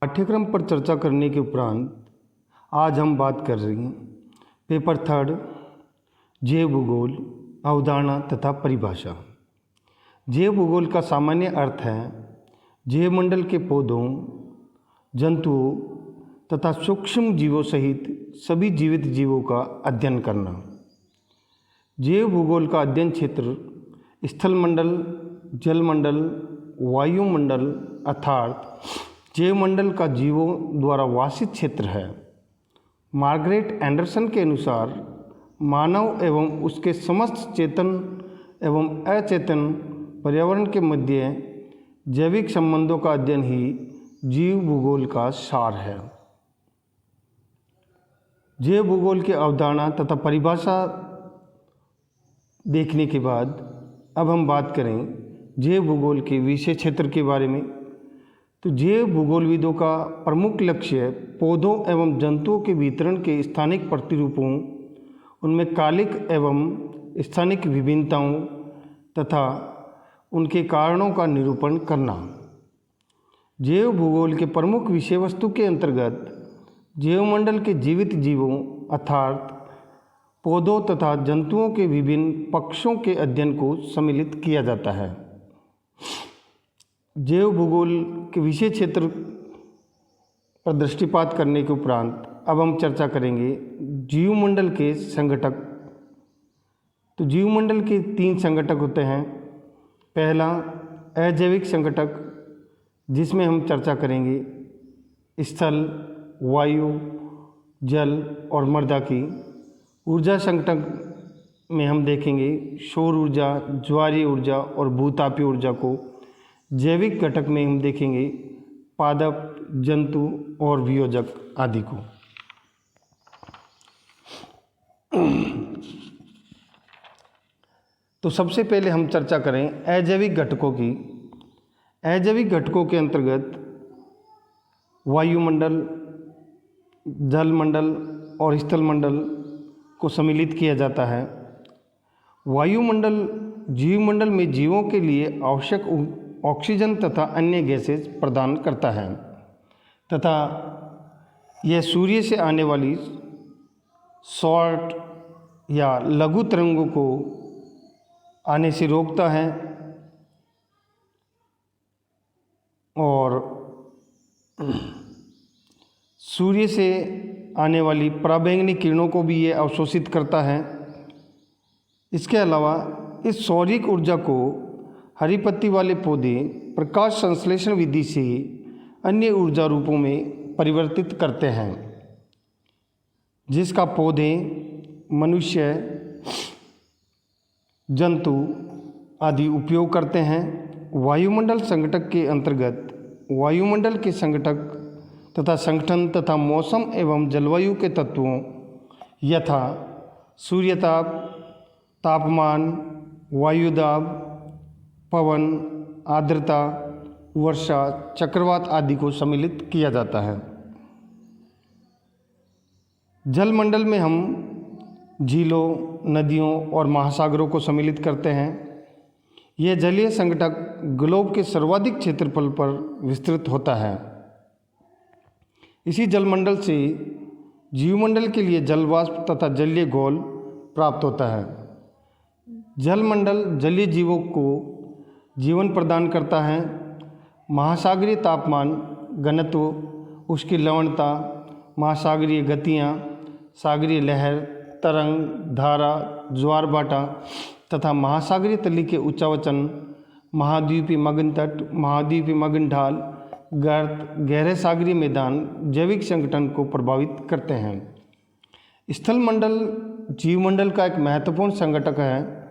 पाठ्यक्रम पर चर्चा करने के उपरांत आज हम बात कर रहे हैं पेपर थर्ड जैव भूगोल अवधारणा तथा परिभाषा। जैव भूगोल का सामान्य अर्थ है जैवमंडल के पौधों, जंतुओं तथा सूक्ष्म जीवों सहित सभी जीवित जीवों का अध्ययन करना। जैव भूगोल का अध्ययन क्षेत्र स्थलमंडल, जलमंडल, वायुमंडल अर्थात जैवमंडल का जीवों द्वारा वासित क्षेत्र है। मार्गरेट एंडरसन के अनुसार मानव एवं उसके समस्त चेतन एवं अचेतन पर्यावरण के मध्य जैविक संबंधों का अध्ययन ही जीव भूगोल का सार है। जैव भूगोल की अवधारणा तथा परिभाषा देखने के बाद अब हम बात करें जैव भूगोल के विषय क्षेत्र के बारे में। तो जैव भूगोलविदों का प्रमुख लक्ष्य पौधों एवं जंतुओं के वितरण के स्थानिक प्रतिरूपों, उनमें कालिक एवं स्थानिक विभिन्नताओं तथा उनके कारणों का निरूपण करना। जैव भूगोल के प्रमुख विषय वस्तु के अंतर्गत जैवमंडल के जीवित जीवों अर्थात पौधों तथा जंतुओं के विभिन्न पक्षों के अध्ययन को सम्मिलित किया जाता है। जैव भूगोल के विषय क्षेत्र पर दृष्टिपात करने के उपरांत अब हम चर्चा करेंगे जीवमंडल के संघटक। तो जीवमंडल के 3 संघटक होते हैं। पहला अजैविक संघटक, जिसमें हम चर्चा करेंगे स्थल, वायु, जल और मृदा की। ऊर्जा संघटक में हम देखेंगे सौर ऊर्जा, ज्वारीय ऊर्जा और भूतापीय ऊर्जा को। जैविक घटक में हम देखेंगे पादप, जंतु और वियोजक आदि को। तो सबसे पहले हम चर्चा करें अजैविक घटकों की। अजैविक घटकों के अंतर्गत वायुमंडल, जलमंडल और स्थलमंडल को सम्मिलित किया जाता है। वायुमंडल जीवमंडल में जीवों के लिए आवश्यक ऑक्सीजन तथा अन्य गैसेज प्रदान करता है तथा यह सूर्य से आने वाली शॉर्ट या लघु तरंगों को आने से रोकता है और सूर्य से आने वाली पराबैंगनी किरणों को भी ये अवशोषित करता है। इसके अलावा इस सौरिक ऊर्जा को हरी पत्ती वाले पौधे प्रकाश संश्लेषण विधि से अन्य ऊर्जा रूपों में परिवर्तित करते हैं, जिसका पौधे, मनुष्य, जंतु आदि उपयोग करते हैं। वायुमंडल संघटक के अंतर्गत वायुमंडल के संघटक तथा संगठन तथा मौसम एवं जलवायु के तत्वों यथा सूर्यताप, तापमान, वायुदाब, पवन, आर्द्रता, वर्षा, चक्रवात आदि को सम्मिलित किया जाता है। जलमंडल में हम झीलों, नदियों और महासागरों को सम्मिलित करते हैं। यह जलीय संघटक ग्लोब के सर्वाधिक क्षेत्रफल पर विस्तृत होता है। इसी जलमंडल से जीवमंडल के लिए जलवाष्प तथा जलीय घोल प्राप्त होता है। जलमंडल जलीय जीवों को जीवन प्रदान करता है। महासागरीय तापमान, घनत्व, उसकी लवणता, महासागरीय गतियाँ, सागरीय लहर, तरंग, धारा, ज्वार भाटा तथा महासागरीय तली के उच्चावचन, महाद्वीपीय मगन तट, महाद्वीपीय मगन ढाल, गर्त, गहरे सागरीय मैदान जैविक संगठन को प्रभावित करते हैं। स्थलमंडल जीवमंडल का एक महत्वपूर्ण संघटक है।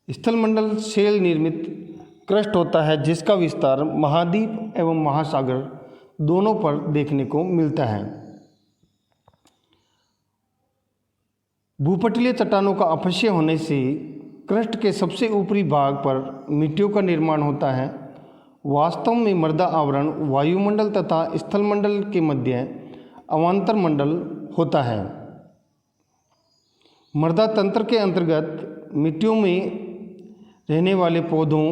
स्थलमंडल शेल निर्मित क्रस्ट होता है, जिसका विस्तार महाद्वीप एवं महासागर दोनों पर देखने को मिलता है। भूपटलीय चट्टानों का अपक्षय होने से क्रस्ट के सबसे ऊपरी भाग पर मिट्टियों का निर्माण होता है। वास्तव में मृदा आवरण वायुमंडल तथा स्थलमंडल के मध्य अवांतर मंडल होता है। मृदा तंत्र के अंतर्गत मिट्टियों में रहने वाले पौधों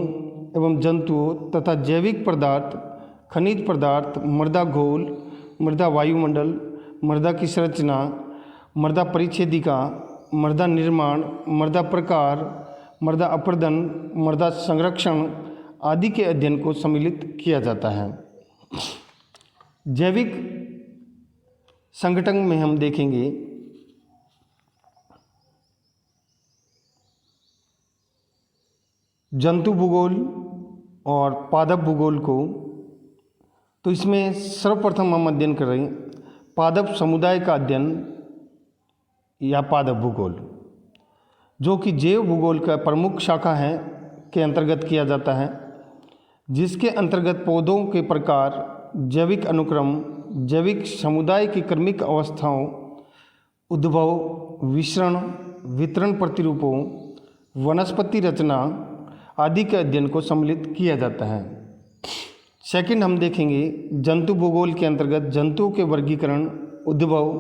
एवं जंतुओं तथा जैविक पदार्थ खनिज पदार्थ, मृदा घोल, मृदा वायुमंडल, मृदा की संरचना, मृदा परिच्छेदिका, मृदा निर्माण, मृदा प्रकार, मृदा अपर्दन, मृदा संरक्षण आदि के अध्ययन को सम्मिलित किया जाता है। जैविक संगठन में हम देखेंगे जंतु भूगोल और पादप भूगोल को। तो इसमें सर्वप्रथम हम अध्ययन कर रहे हैं पादप समुदाय का अध्ययन या पादप भूगोल, जो कि जैव भूगोल का प्रमुख शाखा है के अंतर्गत किया जाता है, जिसके अंतर्गत पौधों के प्रकार, जैविक अनुक्रम, जैविक समुदाय की क्रमिक अवस्थाओं, उद्भव, विसरण, वितरण प्रतिरूपों, वनस्पति रचना आदि के अध्ययन को सम्मिलित किया जाता है। सेकंड हम देखेंगे जंतु भूगोल के अंतर्गत जंतुओं के वर्गीकरण, उद्भव,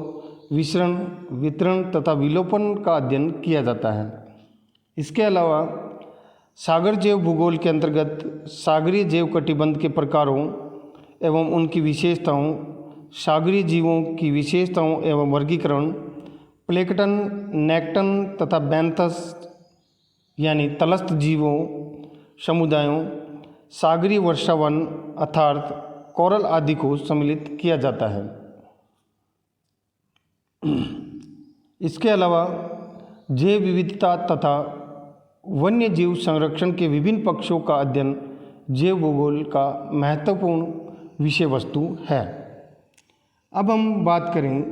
विसरण, वितरण तथा विलोपन का अध्ययन किया जाता है। इसके अलावा सागर जैव भूगोल के अंतर्गत सागरीय जैव कटिबंध के प्रकारों एवं उनकी विशेषताओं, सागरीय जीवों की विशेषताओं एवं वर्गीकरण, प्लेकटन, नेक्टन तथा बैंथस यानी तलस्थ जीवों समुदायों, सागरीय वर्षावन अर्थात कोरल आदि को सम्मिलित किया जाता है। इसके अलावा जैव विविधता तथा वन्य जीव संरक्षण के विभिन्न पक्षों का अध्ययन जैव भूगोल का महत्वपूर्ण विषय वस्तु है। अब हम बात करें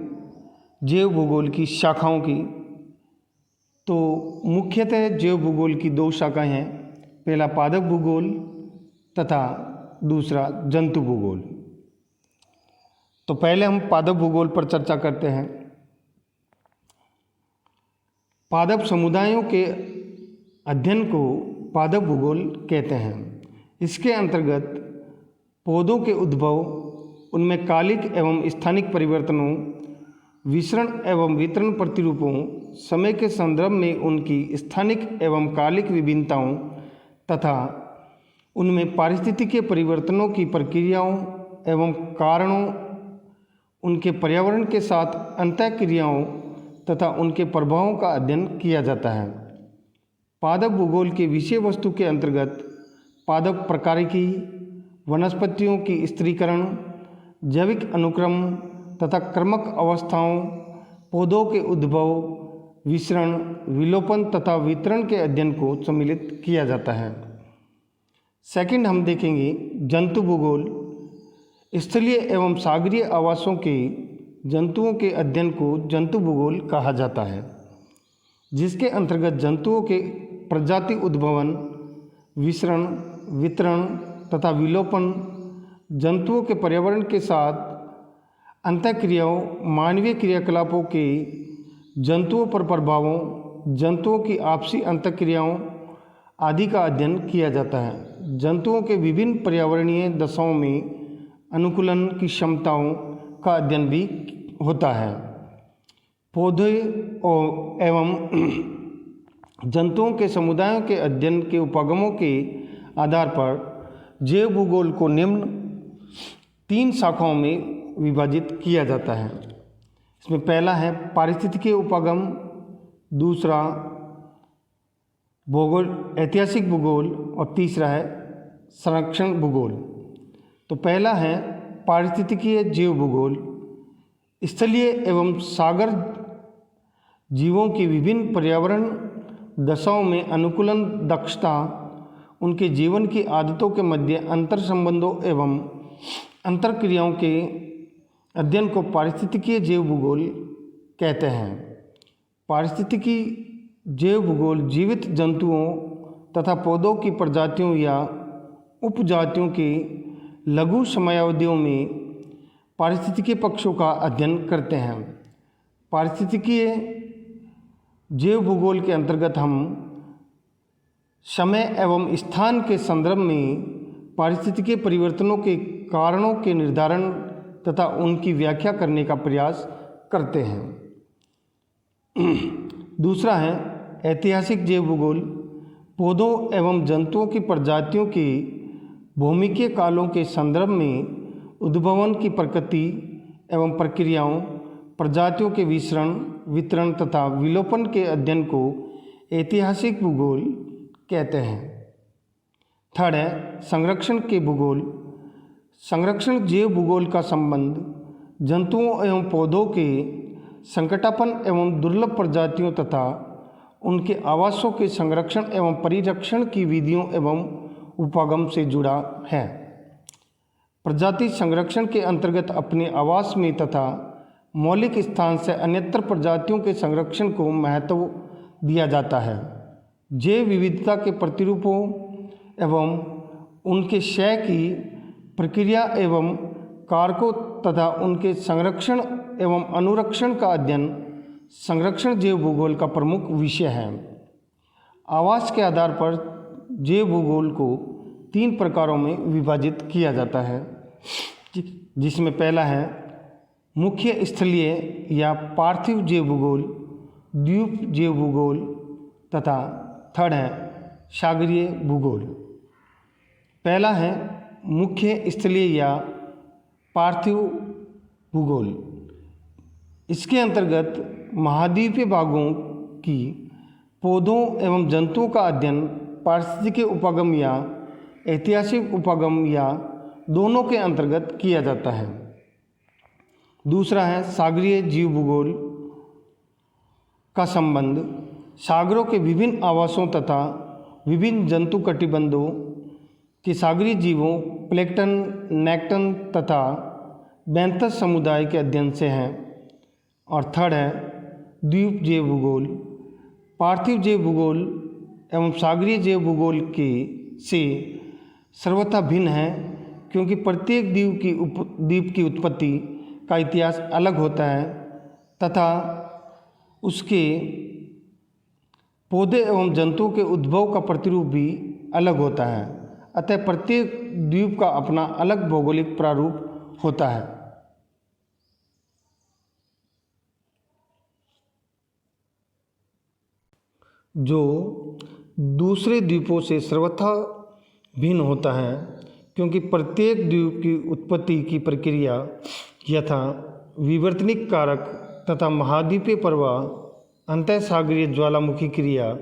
जैव भूगोल की शाखाओं की, तो मुख्यतः जैव भूगोल की दो शाखाएं हैं, पहला पादप भूगोल तथा दूसरा जंतु भूगोल। तो पहले हम पादप भूगोल पर चर्चा करते हैं। पादप समुदायों के अध्ययन को पादप भूगोल कहते हैं। इसके अंतर्गत पौधों के उद्भव, उनमें कालिक एवं स्थानिक परिवर्तनों, विसरण एवं वितरण प्रतिरूपों, समय के संदर्भ में उनकी स्थानिक एवं कालिक विभिन्नताओं तथा उनमें पारिस्थितिकीय परिवर्तनों की प्रक्रियाओं एवं कारणों, उनके पर्यावरण के साथ अंतःक्रियाओं तथा उनके प्रभावों का अध्ययन किया जाता है। पादप भूगोल के विषय वस्तु के अंतर्गत पादप प्रकारिकी, वनस्पतियों की स्त्रीकरण, जैविक अनुक्रम तथा क्रमक अवस्थाओं, पौधों के उद्भव, विसरण, विलोपन तथा वितरण के अध्ययन को सम्मिलित किया जाता है। सेकंड हम देखेंगे जंतु भूगोल। स्थलीय एवं सागरीय आवासों के जंतुओं के अध्ययन को जंतु भूगोल कहा जाता है, जिसके अंतर्गत जंतुओं के प्रजाति उद्भवन, विसरण, वितरण तथा विलोपन, जंतुओं के पर्यावरण के साथ अंतःक्रियाओं, मानवीय क्रियाकलापों के जंतुओं पर प्रभावों, जंतुओं की आपसी अंतःक्रियाओं आदि का अध्ययन किया जाता है। जंतुओं के विभिन्न पर्यावरणीय दशाओं में अनुकूलन की क्षमताओं का अध्ययन भी होता है। पौधे एवं जंतुओं के समुदायों के अध्ययन के उपागमों के आधार पर जैव भूगोल को निम्न 3 शाखाओं में विभाजित किया जाता है। इसमें पहला है पारिस्थितिकीय उपागम, दूसरा भूगोल ऐतिहासिक भूगोल और तीसरा है संरक्षण भूगोल। तो पहला है पारिस्थितिकीय जैव भूगोल। स्थलीय एवं सागर जीवों की विभिन्न पर्यावरण दशाओं में अनुकूलन दक्षता, उनके जीवन की आदतों के मध्य अंतर संबंधों एवं अंतरक्रियाओं के अध्ययन को पारिस्थितिकीय जैव भूगोल कहते हैं। पारिस्थितिकी जैव भूगोल जीवित जंतुओं तथा पौधों की प्रजातियों या उपजातियों के लघु समयावधियों में पारिस्थितिकीय पक्षों का अध्ययन करते हैं। पारिस्थितिकीय जैव भूगोल के अंतर्गत हम समय एवं स्थान के संदर्भ में पारिस्थितिकीय परिवर्तनों के कारणों के निर्धारण तथा उनकी व्याख्या करने का प्रयास करते हैं। दूसरा है ऐतिहासिक जैव भूगोल। पौधों एवं जंतुओं की प्रजातियों के भौमिकीय कालों के संदर्भ में उद्भवन की प्रकृति एवं प्रक्रियाओं, प्रजातियों के वितरण तथा विलोपन के अध्ययन को ऐतिहासिक भूगोल कहते हैं। थर्ड है संरक्षण के भूगोल। संरक्षण जैव भूगोल का संबंध जंतुओं एवं पौधों के संकटापन एवं दुर्लभ प्रजातियों तथा उनके आवासों के संरक्षण एवं परिरक्षण की विधियों एवं उपागम से जुड़ा है। प्रजाति संरक्षण के अंतर्गत अपने आवास में तथा मौलिक स्थान से अन्यत्र प्रजातियों के संरक्षण को महत्व दिया जाता है। जैव विविधता के प्रतिरूपों एवं उनके क्षय की प्रक्रिया एवं कारकों तथा उनके संरक्षण एवं अनुरक्षण का अध्ययन संरक्षण जैव भूगोल का प्रमुख विषय है। आवास के आधार पर जैव भूगोल को 3 प्रकारों में विभाजित किया जाता है, जिसमें पहला है मुख्य स्थलीय या पार्थिव जैव भूगोल, द्वीप जैव भूगोल तथा थर्ड है सागरीय भूगोल। पहला है मुख्य स्थलीय या पार्थिव भूगोल। इसके अंतर्गत महाद्वीपीय भागों की पौधों एवं जंतुओं का अध्ययन पारिस्थितिक उपागम या ऐतिहासिक उपागम या दोनों के अंतर्गत किया जाता है। दूसरा है सागरीय जीव भूगोल का संबंध सागरों के विभिन्न आवासों तथा विभिन्न जंतु कटिबंधों के सागरीय जीवों प्लैंकटन, नेक्टन तथा बेंथस समुदाय के अध्ययन से है। और थर्ड है द्वीप जैव भूगोल। पार्थिव जैव भूगोल एवं सागरीय जैव भूगोल के से सर्वथा भिन्न है, क्योंकि प्रत्येक द्वीप की उत्पत्ति का इतिहास अलग होता है तथा उसके पौधे एवं जंतुओं के उद्भव का प्रतिरूप भी अलग होता है। अतः प्रत्येक द्वीप का अपना अलग भौगोलिक प्रारूप होता है। जो दूसरे द्वीपों से सर्वथा भिन्न होता है, क्योंकि प्रत्येक द्वीप की उत्पत्ति की प्रक्रिया यथा विवर्तनिक कारक तथा महाद्वीपीय प्रवाह, अंतःसागरीय ज्वालामुखी क्रिया,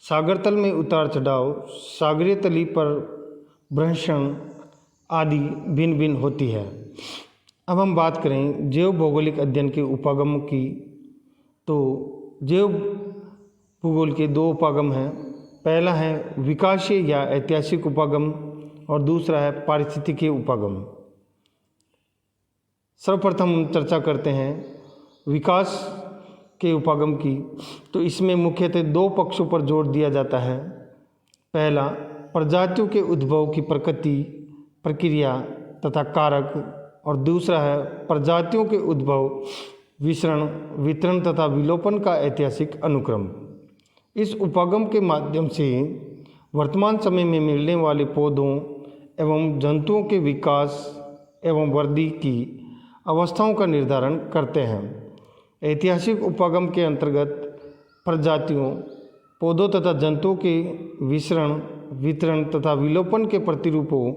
सागर तल में उतार चढ़ाव, सागरीय तली पर भ्रंशन आदि भिन्न भिन्न होती है। अब हम बात करें जैव भौगोलिक अध्ययन के उपागमों की, तो जैव भूगोल के 2 उपागम हैं। पहला है विकासीय या ऐतिहासिक उपागम और दूसरा है पारिस्थितिकीय उपागम। सर्वप्रथम हम चर्चा करते हैं विकास के उपागम की। तो इसमें मुख्यतः 2 पक्षों पर जोर दिया जाता है। पहला प्रजातियों के उद्भव की प्रकृति, प्रक्रिया तथा कारक, और दूसरा है प्रजातियों के उद्भव, वितरण तथा विलोपन का ऐतिहासिक अनुक्रम। इस उपागम के माध्यम से वर्तमान समय में मिलने वाले पौधों एवं जंतुओं के विकास एवं वृद्धि की अवस्थाओं का निर्धारण करते हैं। ऐतिहासिक उपागम के अंतर्गत प्रजातियों, पौधों तथा जंतुओं के वितरण तथा विलोपन के प्रतिरूपों,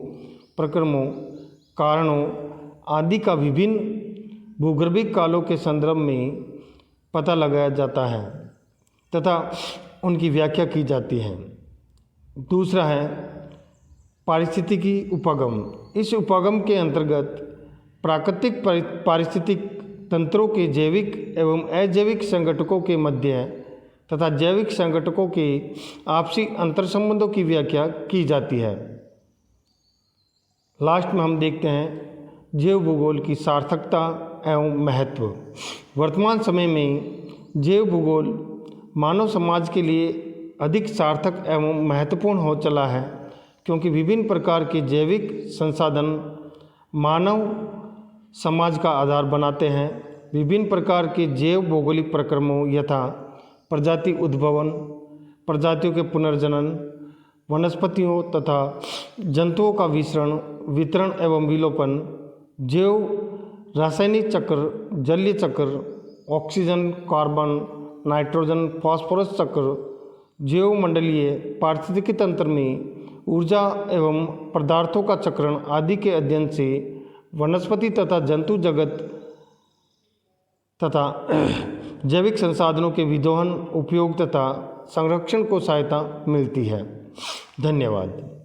प्रक्रमों, कारणों आदि का विभिन्न भूगर्भिक कालों के संदर्भ में पता लगाया जाता है तथा उनकी व्याख्या की जाती है। दूसरा है पारिस्थितिकी उपागम। इस उपागम के अंतर्गत प्राकृतिक पारिस्थितिक तंत्रों के जैविक एवं अजैविक संगठकों के मध्य तथा जैविक संगठकों के आपसी अंतर्संबंधों की व्याख्या की जाती है। लास्ट में हम देखते हैं जैव भूगोल की सार्थकता एवं महत्व। वर्तमान समय में जैव भूगोल मानव समाज के लिए अधिक सार्थक एवं महत्वपूर्ण हो चला है, क्योंकि विभिन्न प्रकार के जैविक संसाधन मानव समाज का आधार बनाते हैं। विभिन्न प्रकार के जैव भौगोलिक प्रक्रमों यथा प्रजाति उद्भवन, प्रजातियों के पुनर्जनन, वनस्पतियों तथा जंतुओं का वितरण एवं विलोपन, जैव रासायनिक चक्र, जलीय चक्र, ऑक्सीजन, कार्बन, नाइट्रोजन, फास्फोरस चक्र, जैव मंडलीय पारिस्थितिकी तंत्र में ऊर्जा एवं पदार्थों का चक्रण आदि के अध्ययन से वनस्पति तथा जंतु जगत तथा जैविक संसाधनों के विदोहन, उपयोग तथा संरक्षण को सहायता मिलती है। धन्यवाद।